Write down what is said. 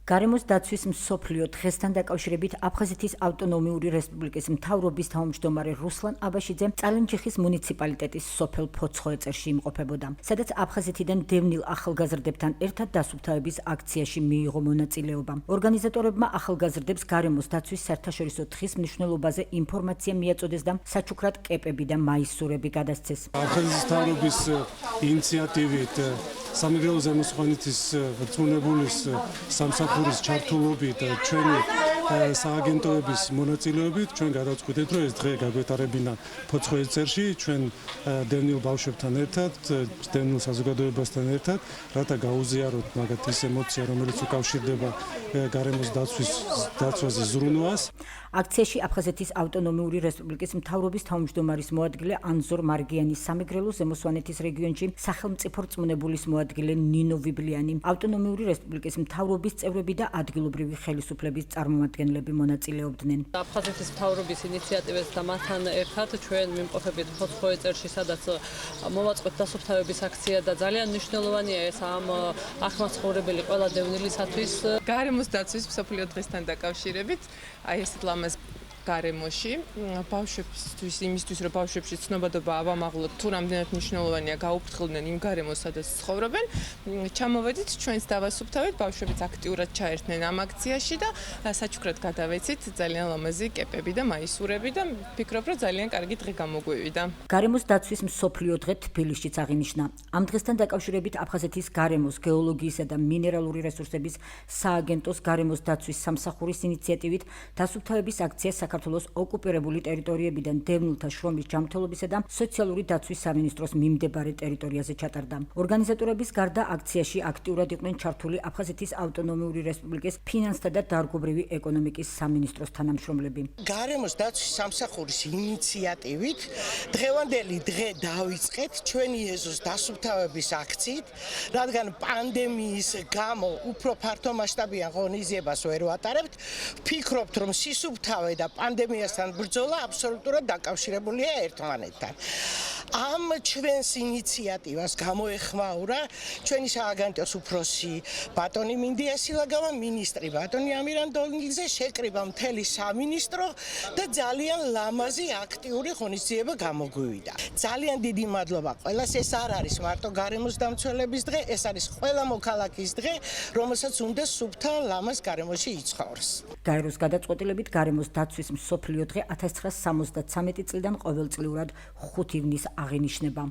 გარემოს დაცვის მსოფლიო დღესთან დაკავშირებით აფხაზეთის ავტონომიური რესპუბლიკის მთავრობის თავმჯდომარე რუსლან აბაშიძე წალენჯიხის მუნიციპალიტეტის სოფელ ფოცხოვეწერში იმყოფებოდა, სადაც აფხაზეთიდან დევნილ ახალგაზრდებთან ერთად დასუფთავების აქციაში მიიღო მონაწილეობა. ორგანიზატორებმა ახალგაზრდებს გარემოს დაცვის საერთაშორისო დღის მნიშვნელობაზე ინფორმაცია მიაწოდეს და საჩუქრად კეპები და მაისურები გადასცეს. აფხაზეთის მთავრობის ინიციატივით სამეგრელო ზემოსხმიანეთის რწმუნებულის სამსახურის ჩართულობით ჩვენი სააგენტოების მონაწილეობით ჩვენ გადავწყვიტეთ, რომ ეს დღე გაგვეტარებინა ფოცხოვეწერში ჩვენ დევნილ ბავშვებთან ერთად, დევნილ საზოგადოებასთან ერთად, რათა გაუზიაროთ მაგათ ის ემოცია, რომელიც უკავშირდება გარემოს დაცვაზე ზრუნვას. აქციაში აფხაზეთის ავტონომიური რესპუბლიკის მთავრობის თავმჯდომარის მოადგილე ანზორ მარგიანის, სამეგრელო ზემოსვანეთის რეგიონში სახელმწიფო რწმუნებულის მოადგილე ნინო ვიბლიანი, ავტონომიური რესპუბლიკის მთავრობის წევრები და ადგილობრივი ხელისუფლების წარმომადგენლები მონაწილეობდნენ. აფხაზეთის მთავრობის ინიციატივას და მათთან ერთად ჩვენ მიმყოფებით ფოცხოვეწერში, სადაც მოვაწყოთ დასუფთავების აქცია და ძალიან მნიშვნელოვანია ეს ამ ახლმაცხოვრებელი ყველა დევნილისათვის. გარემოს დაცვის მსოფლიო დღესთან დაკავშირებით აი ესეთ ლამაზ გარემოში ბავშვებისთვის იმისთვის რომ ბავშვებში ცნობადობა ავამაღლოთ თუ რამდენად მნიშვნელოვანია გაუფრთხილდნენ იმ გარემოს სადაც ცხოვრობენ ჩამოვედით ჩვენს დავასუფთავეთ ბავშვებიც აქტიურად ჩაერთნენ ამ აქციაში და საჩუქრად გადავეცით ძალიან ლამაზი კეპები და მაისურები და ვფიქრობ რომ ძალიან კარგი დღე გამოგვივიდა. გარემოს დაცვის მსოფლიო დღე თბილისშიც აღინიშნა. ამ დღესთან დაკავშირებით აფხაზეთის გარემოს, გეოლოგიისა და მინერალური რესურსების სააგენტოს გარემოს დაცვის სამსახურის ინიციატივით დასუფთავების აქცია საქართველოს ოკუპირებული ტერიტორიებიდან დევნილთა შრომის ჯანმრთელობისა და სოციალური დაცვის სამინისტროს მიმდებარე ტერიტორიაზე ჩატარდა. ორგანიზატორების გარდა აქციაში აქტიურად იყვნენ ჩართული აფხაზეთის ავტონომიური რესპუბლიკის ფინანსთა და დარგობრივი ეკონომიკის სამინისტროს თანამშრომლები. გარემოს დაცვის სამსახურის ინიციატივით დღევანდელი დღე დავიწყეთ ჩვენი ეზოს დასუფთავების აქციით, რადგან პანდემიის გამო უფრო ფართომასშტაბიან ღონისძიებას ვერ ვატარებთ. ვფიქრობთ, რომ სისუფთავე და პანდემიასთან ბრძოლა აბსოლუტურად დაკავშირებულია ერთმანეთთან. ამ ჩვენს ინიციატივას გამოეხმაურა ჩვენი სააგენტოს უფროსი ბატონი მინდია სილაგავა, მინისტრი ბატონი ამირან დონგიძე, შეკრიბა მთელი სამინისტრო და ძალიან ლამაზი აქტიური ღონისძიება გამოგვივიდა. ძალიან დიდი მადლობა ყველას. ეს არ არის მარტო გარემოს დამცველების დღე, ეს არის ყველა მოქალაქის დღე, რომელსაც უნდა სუფთა ლამაზ გარემოში იცხოვროს. გაეროს გადაწყვეტილებით გარემოს დაცვის მსოფლიო დღე 1973 წლიდან ყოველწლიურად 5 ივნისს აღინიშნება.